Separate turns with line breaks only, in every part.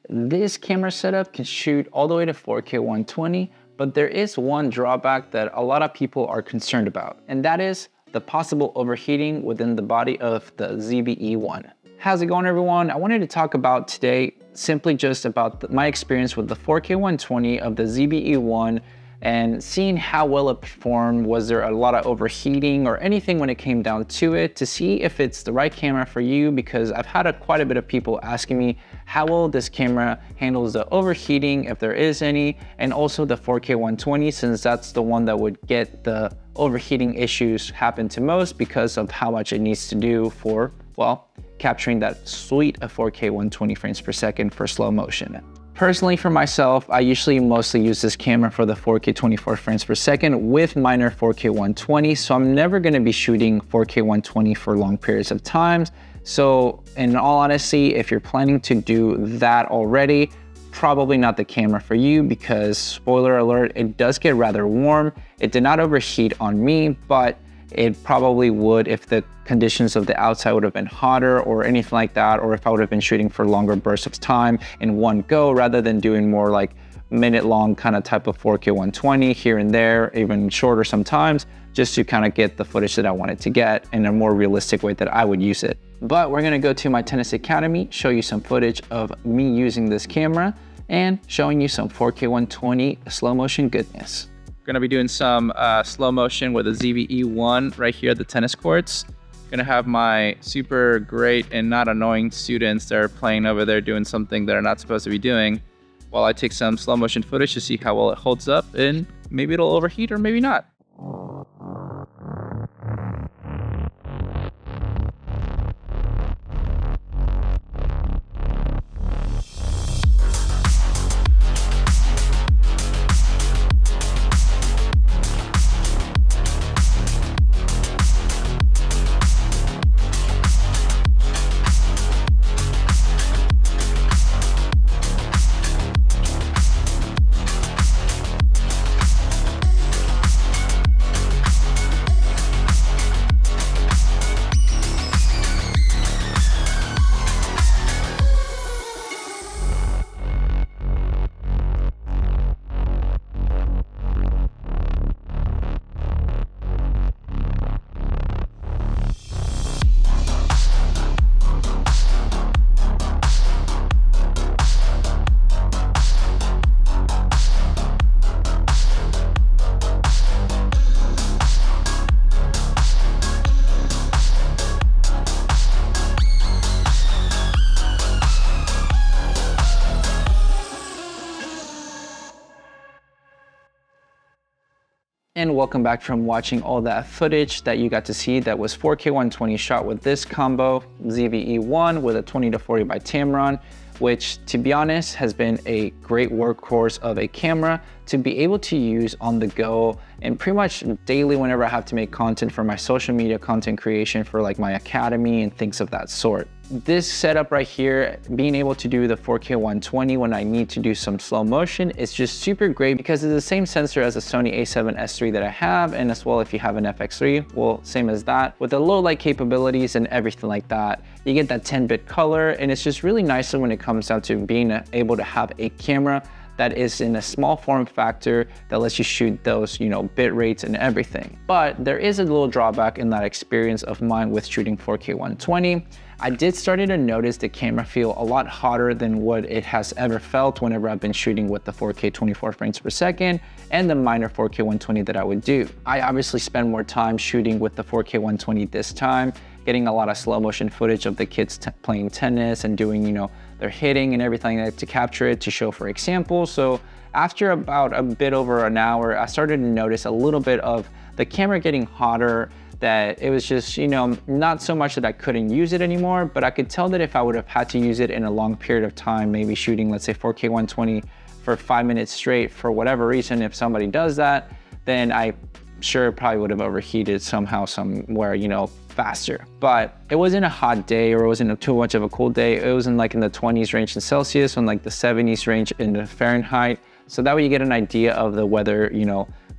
This camera setup can shoot all the way to 4K 120, but there is one drawback that a lot of people are concerned about, and that is the possible overheating within the body of the ZV-E1. How's it going, everyone? I wanted to talk about today simply just about my experience with the 4K 120 of the ZV-E1 and seeing how well it performed. Was there a lot of overheating or anything when it came down to it, to see if it's the right camera for you, because I've had quite a bit of people asking me how well this camera handles the overheating, if there is any, and also the 4K 120, since that's the one that would get the overheating issues happen to most because of how much it needs to do for, well, capturing that sweet of 4K 120 frames per second for slow motion. Personally, for myself, I usually mostly use this camera for the 4K 24 frames per second with minor 4K 120, so I'm never gonna be shooting 4K 120 for long periods of time. So in all honesty, if you're planning to do that already, probably not the camera for you, because spoiler alert, it does get rather warm. It did not overheat on me, but it probably would if the conditions of the outside would have been hotter or anything like that, or if I would have been shooting for longer bursts of time in one go rather than doing more like minute-long kind of type of 4K 120 here and there, even shorter sometimes, just to kind of get the footage that I wanted to get in a more realistic way that I would use it. But we're gonna go to my Tennis Academy, show you some footage of me using this camera and showing you some 4K 120 slow motion goodness. Gonna be doing some slow motion with a ZV-E1 right here at the tennis courts. Gonna have my super great and not annoying students that are playing over there doing something they're not supposed to be doing, while I take some slow motion footage to see how well it holds up, and maybe it'll overheat or maybe not. And welcome back from watching all that footage that you got to see that was 4K 120 shot with this combo, ZV-E1 with a 20-40 by Tamron, which, to be honest, has been a great workhorse of a camera to be able to use on the go and pretty much daily whenever I have to make content for my social media content creation for like my academy and things of that sort. This setup right here, being able to do the 4K 120 when I need to do some slow motion, is just super great because it's the same sensor as the Sony a7S III that I have, and as well if you have an FX3, well, same as that. With the low light capabilities and everything like that, you get that 10-bit color, and it's just really nice when it comes down to being able to have a camera that is in a small form factor that lets you shoot those, bit rates and everything. But there is a little drawback in that experience of mine with shooting 4K 120. I did start to notice the camera feel a lot hotter than what it has ever felt whenever I've been shooting with the 4K 24 frames per second and the minor 4K 120 that I would do. I obviously spend more time shooting with the 4K 120 this time, getting a lot of slow motion footage of the kids playing tennis and doing, their hitting and everything like to capture it to show for example. So after about a bit over an hour, I started to notice a little bit of the camera getting hotter, that it was just, not so much that I couldn't use it anymore, but I could tell that if I would have had to use it in a long period of time, maybe shooting, let's say 4K 120 for 5 minutes straight, for whatever reason, if somebody does that, then I sure probably would have overheated somehow, somewhere, faster. But it wasn't a hot day or it wasn't too much of a cold day. It was in the 20s range in Celsius and like the 70s range in the Fahrenheit. So that way you get an idea of the weather,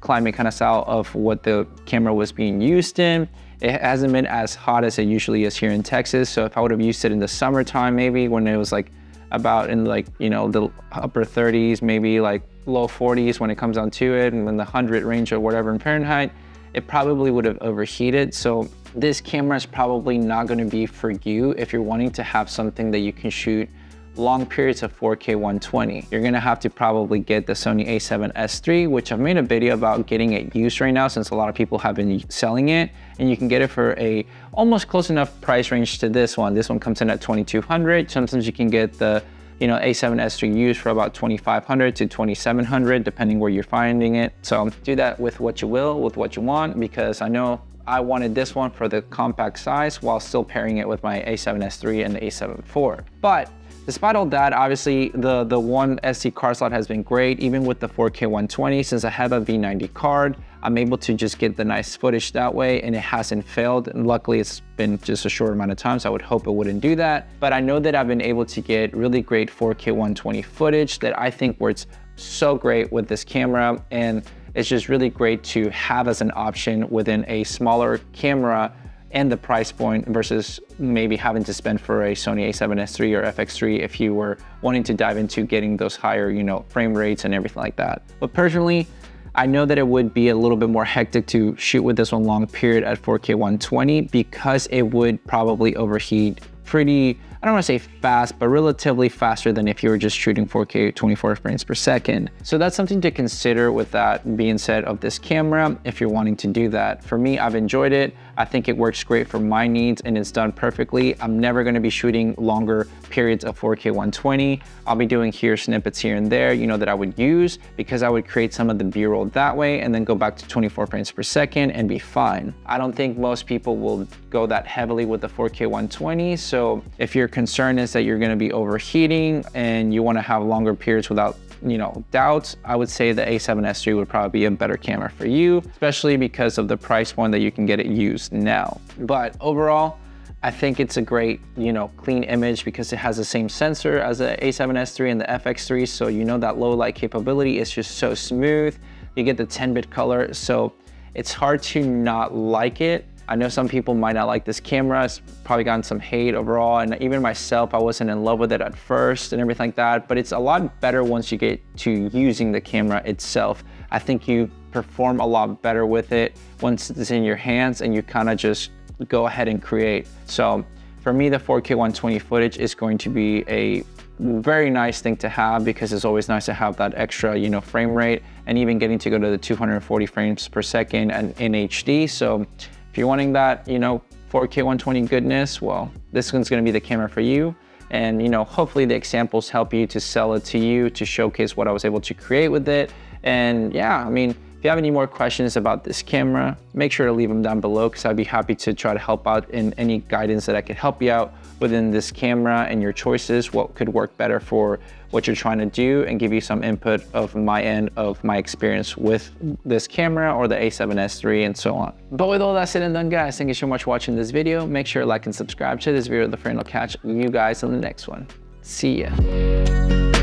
climate kind of style of what the camera was being used in. It hasn't been as hot as it usually is here in Texas. So if I would have used it in the summertime, maybe when it was like about in like, you know, the upper 30s, maybe like low 40s when it comes down to it, and in the 100 range or whatever in Fahrenheit, it probably would have overheated. So this camera is probably not going to be for you if you're wanting to have something that you can shoot long periods of 4K 120. You're gonna have to probably get the Sony a7S III, which I've made a video about getting it used right now since a lot of people have been selling it, and you can get it for a almost close enough price range to this one. This one comes in at 2,200. Sometimes you can get the, you know, a7S III used for about 2,500 to 2,700, depending where you're finding it. So do that with what you will, with what you want, because I know I wanted this one for the compact size while still pairing it with my a7S III and the a7 IV. But despite all that, obviously the one SD card slot has been great. Even with the 4K 120, since I have a V90 card, I'm able to just get the nice footage that way, and it hasn't failed. And luckily it's been just a short amount of time, so I would hope it wouldn't do that. But I know that I've been able to get really great 4K 120 footage that I think works so great with this camera, and it's just really great to have as an option within a smaller camera and the price point versus maybe having to spend for a Sony a7S III or FX3 if you were wanting to dive into getting those higher, you know, frame rates and everything like that. But personally, I know that it would be a little bit more hectic to shoot with this one long period at 4K 120 because it would probably overheat pretty, I don't want to say fast, but relatively faster than if you were just shooting 4K 24 frames per second. So that's something to consider with that being said of this camera if you're wanting to do that. For me, I've enjoyed it. I think it works great for my needs and it's done perfectly. I'm never going to be shooting longer periods of 4K 120. I'll be doing here snippets here and there, you know, that I would use because I would create some of the B-roll that way and then go back to 24 frames per second and be fine. I don't think most people will go that heavily with the 4K 120. So if your concern is that you're going to be overheating and you want to have longer periods without, you know, doubts, I would say the a7S III would probably be a better camera for you, especially because of the price point that you can get it used now. But overall, I think it's a great, you know, clean image because it has the same sensor as the a7S III and the FX3. So you know that low light capability is just so smooth. You get the 10-bit color, so it's hard to not like it. I know some people might not like this camera. It's probably gotten some hate overall, and even myself, I wasn't in love with it at first and everything like that, but it's a lot better once you get to using the camera itself. I think you perform a lot better with it once it's in your hands and you kind of just go ahead and create. So for me, the 4K 120 footage is going to be a very nice thing to have because it's always nice to have that extra, you know, frame rate and even getting to go to the 240 frames per second and in HD. So if you're wanting that, you know, 4K 120 goodness, well, this one's gonna be the camera for you. And, you know, hopefully the examples help you to sell it to you, to showcase what I was able to create with it. And yeah, I mean, if you have any more questions about this camera, make sure to leave them down below because I'd be happy to try to help out in any guidance that I could help you out within this camera and your choices, what could work better for what you're trying to do, and give you some input of my end of my experience with this camera or the a7S III and so on. But with all that said and done, guys, thank you so much for watching this video. Make sure to like and subscribe to this video. The friend will catch you guys in the next one. See ya.